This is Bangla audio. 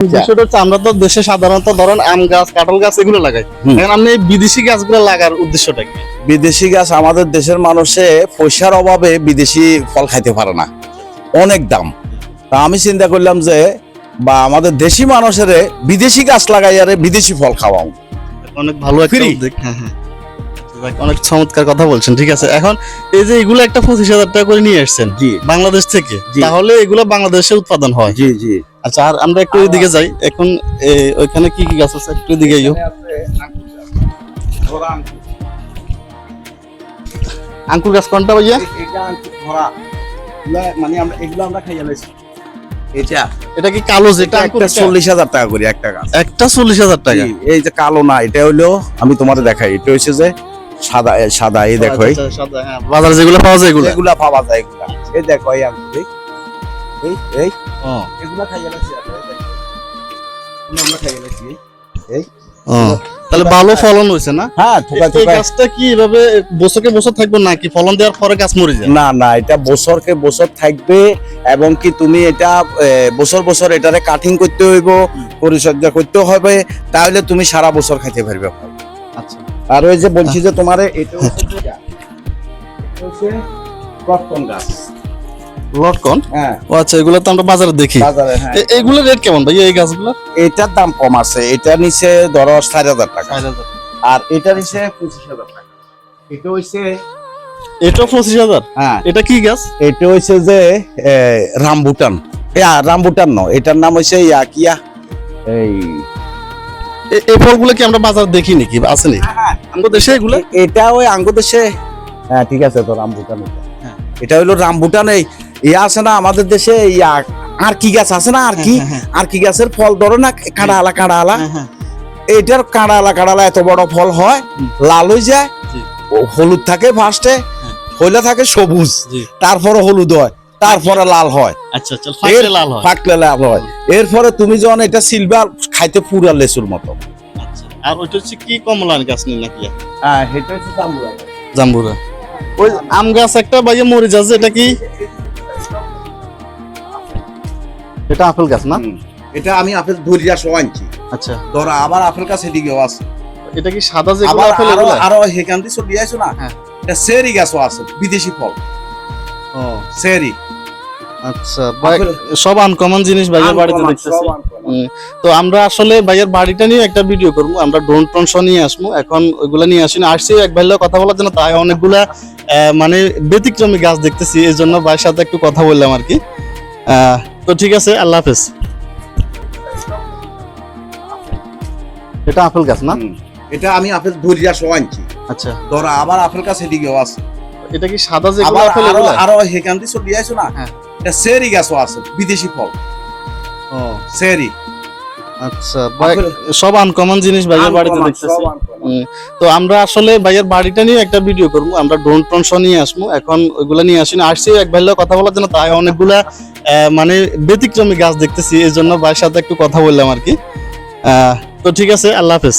বিষয়টা হচ্ছে আমরা তো দেশে সাধারণত ধরেন আম গাছ, কাঁঠাল গাছ এগুলো লাগাই। এখন আপনি এই বিদেশি গাছগুলো লাগার উদ্দেশ্যটা কি? বিদেশি গাছ আমাদের দেশের মানুষে পয়সার অভাবে বিদেশি ফল খাইতে পারে না, অনেক দাম। তা আমি চিন্তা করলাম যে বা আমাদের দেশি মানুষের বিদেশি গাছ লাগাই আর বিদেশি ফল খাওয়াও। অনেক ভালো একটা Free? উদ্যোগ। হ্যাঁ হ্যাঁ, অনেক চমৎকার কথা বলছেন। ঠিক আছে, এখন এই যে এগুলো একটা 25,000 টাকা করে নিয়ে আসছেন জি বাংলাদেশ থেকে, জি। তাহলে এগুলো বাংলাদেশে উৎপাদন হয়? জি জি। আচ্ছা, আর আমরা একটু এদিকে যাই। এখন ওইখানে কি কি গাছ আছে একটু এদিকে যাই। আঙ্কুর গাছ কোনটা ভাইয়া? মানে আমরা এগুলো আমরা খাইয়া লাইছি। এটা এটা কি কালো যেটা আঙ্কুর? 40,000 টাকা করে একটা গাছ। একটা 40,000 টাকা। এই যে কালো না, এটা হইলো আমি তোমাদের দেখাই, এটা হচ্ছে যে সাদা সাদা। এই দেখো আচ্ছা, আচ্ছা, সাদা, হ্যাঁ, বাজারে যেগুলো পাওয়া যায় এগুলো। এগুলা পাওয়া যায় এগুলা। এই দেখো এই আঙ্গুর, এই এই ও এগুলা খাইয়া লাইছি আমরা। এই দেখো আমরা খাইয়া লাইছি। এই ও, তাহলে ভালো ফলন হয়েছে না? হ্যাঁ, থোকা এই থোকা। গাছটা কি এভাবে বছরকে বছর থাকবে নাকি ফলন দেওয়ার পরে গাছ মরে যায়? না না, এটা বছরকে বছর থাকবে এবং কি তুমি এটা বছর বছর এটারে কাটিং করতে হইব, পরিচর্যা করতে হবে, তাহলে তুমি সারা বছর খাইতে পারবে। আচ্ছা, আর ওই যে বলছি যে তোমারে এটা হচ্ছে কটন গাছ। লটকন? হ্যাঁ ও আচ্ছা, এগুলো তো আমরা বাজারে দেখি। বাজারে, হ্যাঁ। এগুলোর রেট কেমন ভাই এই গাছগুলো? এটার দাম কম আছে, এটা নিচে ধরো 4,000 টাকা, আর এটা নিচে 25,000 টাকা। এটা হইছে এটা 25,000? হ্যাঁ, এটা কি গাছ? এটা হইছে যে রামবুটান। রামবুটান ন, এটার নাম হইছে কিয়া। এই এই ফলগুলো কি আমরা বাজারে দেখি নাকি, আছে নাকি আমাদের দেশে এগুলো? এটা ওই আঙ্গুর দেশে। হ্যাঁ ঠিক আছে, তো রামবুটান হ্যাঁ। এটা হইলো রামবুটান। এই ইয়া আছে না আমাদের দেশে, ইয়া আর কি গাছ আছে না, আর কি আর কি গাছের ফল ধরো না, কাঁড়ালা কাঁড়ালা। এইটার কাঁড়ালা এত বড় ফল হয়, লাল হয়ে যায়, হলুদ থাকে ফার্স্টে, হইলে থাকে সবুজ, তারপরে হলুদ হয়, তারপরে লাল হয়। আচ্ছা আচ্ছা, ফাকলে লাল হয়। ফাকলে লাল হয়। এরপরে তুমি যখন এটা সিলভার খাইতে পুরা লেচুর মতো। আচ্ছা, আর ওইটা হচ্ছে কি কমলার গাছ নেই নাকি? হ্যাঁ, এটা হচ্ছে জাম্বুরা। জাম্বুরা। ওই আম গাছ একটা ভাইয়া মরে যাচ্ছে, এটা কি? এটা আপেল গাছ না? এটা আমি আপেল ধরিয়া সহ আনছি। আচ্ছা, ধরো আবার আপেল গাছ এদিকেও আছে। এটা কি সাদা যেগুলো আবার আপেল আরো এগুলো? আরো হেকান দিয়ে চলে আইছো না, হ্যাঁ। এটা সেরি গাছও আছে, বিদেশি ফল। ও সেরি। আচ্ছা ভাই, আপেল- সব আনকমন জিনিস ভাইয়ের বাড়িতে Uncommon, দেখতেছি। সব uncommon। তো আমরা আসলে ভাইয়ের বাড়িটা নিয়ে একটা ভিডিও করবো, আমরা ড্রোন টোন সহ নিয়ে আসবো। এখন ওইগুলা নিয়ে আসিনি, আসছি এক ভাইয়ের কথা বলার জন্য, তাই অনেকগুলা মানে ব্যতিক্রমী গাছ দেখতেছি, এই জন্য ভাইয়ের সাথে একটু কথা বললাম আর কি। তো ঠিক আছে, আল্লাহ হাফেজ। এটা আপেল গাছ না? এটা আমি আপেল ধরিয়া সহ আনছি। আচ্ছা, ধরো আবার আপেল গাছ এদিকেও আছে। এটা কি সাদা যেগুলো আবার আপেল আরো এগুলো? আরো হেকান দিয়ে চলে আইছো না, হ্যাঁ। এটা সেরি গাছও আছে, বিদেশি ফল। ও সেরি। আচ্ছা ভাই, আপেল- সব আনকমন জিনিস ভাইয়ের বাড়িতে Uncommon, দেখতেছি। সব uncommon। তো আমরা আসলে ভাইয়ের বাড়িটা নিয়ে একটা ভিডিও করবো, আমরা ড্রোন টোন সহ নিয়ে আসবো। এখন ওইগুলা নিয়ে আসিনি, আসছি এক ভাইয়ের কথা বলার জন্য, তাই অনেকগুলা মানে ব্যতিক্রমী গাছ দেখতেছি, এই জন্য ভাইয়ের সাথে একটু কথা বললাম আর কি। তো ঠিক আছে, আল্লাহ হাফেজ।